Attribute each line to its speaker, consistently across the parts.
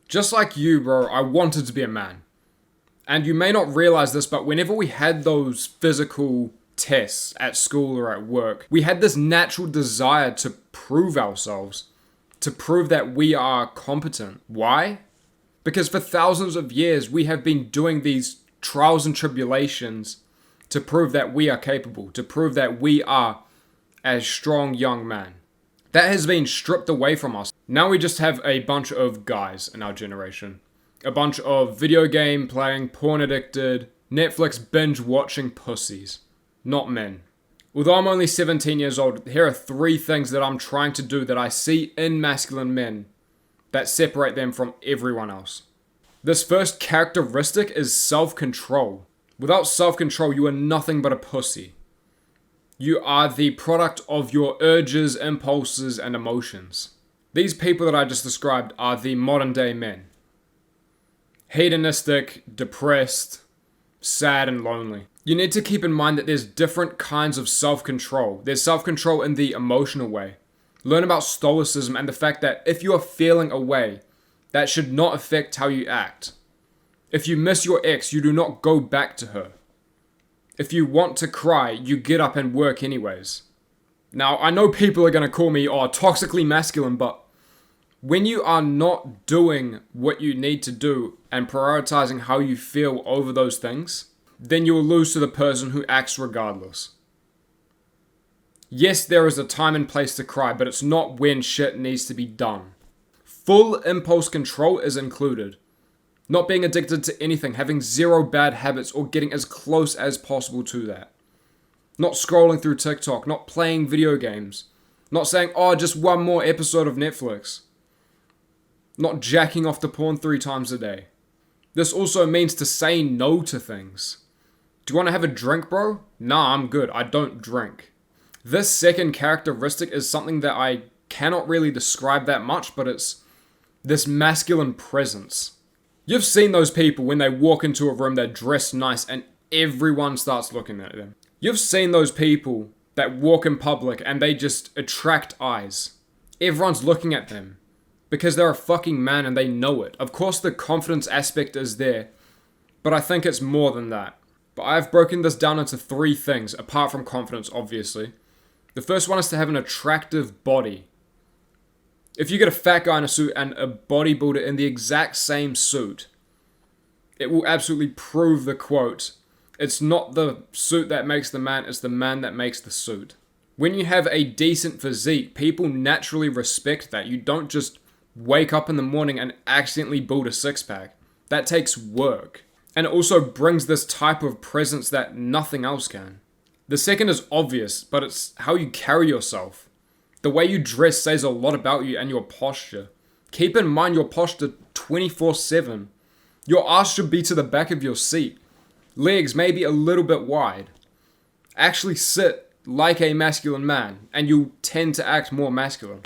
Speaker 1: Just like you, bro, I wanted to be a man. And you may not realize this, but whenever we had those physical tests at school or at work, we had this natural desire to prove ourselves, to prove that we are competent. Why? Because for thousands of years, we have been doing these trials and tribulations to prove that we are capable, to prove that we are a strong young man. That has been stripped away from us. Now we just have a bunch of guys in our generation. A bunch of video game playing, porn addicted, Netflix binge watching pussies. Not men. Although I'm only 17 years old, here are 3 things that I'm trying to do that I see in masculine men that separate them from everyone else. This first characteristic is self-control. Without self-control, you are nothing but a pussy. You are the product of your urges, impulses, and emotions. These people that I just described are the modern day men. Hedonistic, depressed, sad, and lonely. You need to keep in mind that there's different kinds of self-control. There's self-control in the emotional way. Learn about stoicism and the fact that if you are feeling a way, that should not affect how you act. If you miss your ex, you do not go back to her. If you want to cry, you get up and work anyways. Now, I know people are going to call me, toxically masculine, but when you are not doing what you need to do and prioritizing how you feel over those things, then you will lose to the person who acts regardless. Yes, there is a time and place to cry, but it's not when shit needs to be done. Full impulse control is included. Not being addicted to anything, having 0 bad habits, or getting as close as possible to that. Not scrolling through TikTok, not playing video games. Not saying, just one more episode of Netflix. Not jacking off to porn 3 times a day. This also means to say no to things. Do you want to have a drink, bro? Nah, I'm good. I don't drink. This second characteristic is something that I cannot really describe that much, but it's this masculine presence. You've seen those people when they walk into a room, they're dressed nice and everyone starts looking at them. You've seen those people that walk in public and they just attract eyes. Everyone's looking at them because they're a fucking man and they know it. Of course, the confidence aspect is there, but I think it's more than that. But I've broken this down into 3 things, apart from confidence, obviously. The first one is to have an attractive body. If you get a fat guy in a suit and a bodybuilder in the exact same suit, it will absolutely prove the quote, it's not the suit that makes the man, it's the man that makes the suit. When you have a decent physique, people naturally respect that. You don't just wake up in the morning and accidentally build a 6-pack. That takes work. And it also brings this type of presence that nothing else can. The second is obvious, but it's how you carry yourself. The way you dress says a lot about you and your posture. Keep in mind your posture 24/7. Your ass should be to the back of your seat. Legs maybe a little bit wide. Actually sit like a masculine man and you'll tend to act more masculine.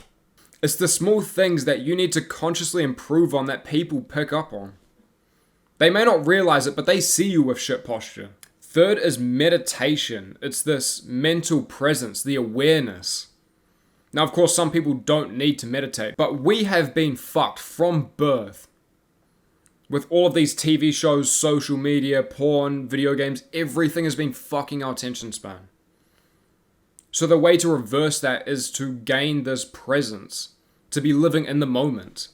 Speaker 1: It's the small things that you need to consciously improve on that people pick up on. They may not realize it, but they see you with shit posture. Third is meditation. It's this mental presence, the awareness. Now, of course, some people don't need to meditate, but we have been fucked from birth. With all of these TV shows, social media, porn, video games, everything has been fucking our attention span. So the way to reverse that is to gain this presence, to be living in the moment.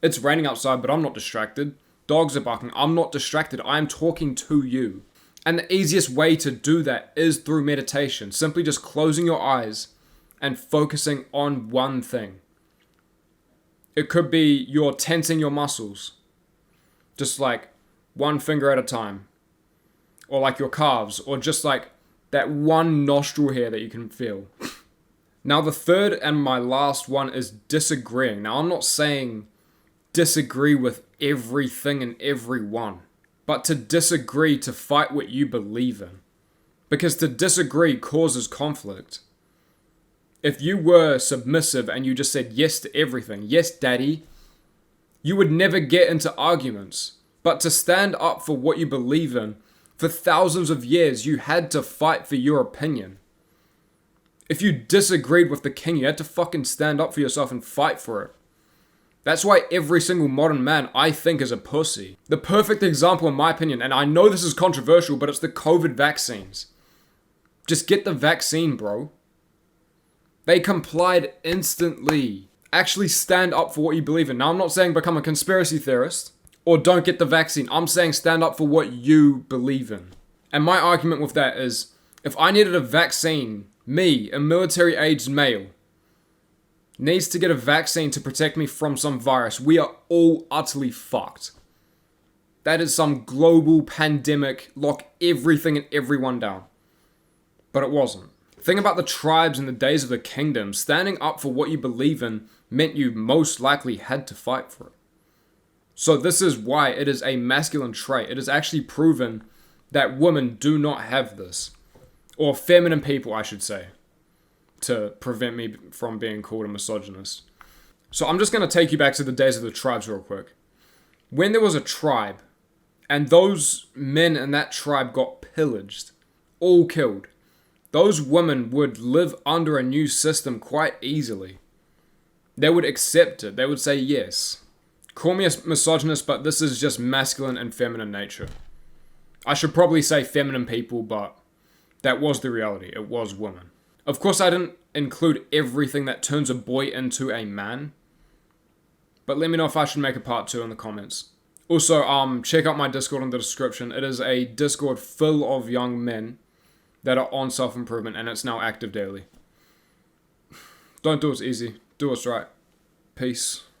Speaker 1: It's raining outside, but I'm not distracted. Dogs are barking, I'm not distracted, I am talking to you. And the easiest way to do that is through meditation, simply just closing your eyes and focusing on one thing. It could be you're tensing your muscles, just like one finger at a time, or like your calves, or just like that one nostril hair that you can feel. Now the third and my last one is disagreeing. Now I'm not saying disagree with everything and everyone, but to disagree to fight what you believe in. Because to disagree causes conflict. If you were submissive and you just said yes to everything, yes daddy, you would never get into arguments. But to stand up for what you believe in, for thousands of years you had to fight for your opinion. If you disagreed with the king, you had to fucking stand up for yourself and fight for it. That's why every single modern man, I think, is a pussy. The perfect example, in my opinion, and I know this is controversial, but it's the COVID vaccines. Just get the vaccine, bro. They complied instantly. Actually stand up for what you believe in. Now, I'm not saying become a conspiracy theorist or don't get the vaccine. I'm saying stand up for what you believe in. And my argument with that is, if I needed a vaccine, me, a military-aged male, needs to get a vaccine to protect me from some virus, we are all utterly fucked. That is some global pandemic, lock everything and everyone down. But it wasn't. Think about the tribes in the days of the kingdom. Standing up for what you believe in meant you most likely had to fight for it. So this is why it is a masculine trait. It is actually proven that women do not have this. Or feminine people, I should say, to prevent me from being called a misogynist. So I'm just going to take you back to the days of the tribes real quick. When there was a tribe, and those men in that tribe got pillaged, all killed, those women would live under a new system quite easily. They would accept it. They would say yes. Call me a misogynist, but this is just masculine and feminine nature. I should probably say feminine people, but that was the reality. It was women. Of course, I didn't include everything that turns a boy into a man. But let me know if I should make a part 2 in the comments. Also, check out my Discord in the description. It is a Discord full of young men that are on self-improvement, and it's now active daily. Don't do what's easy. Do what's right. Peace.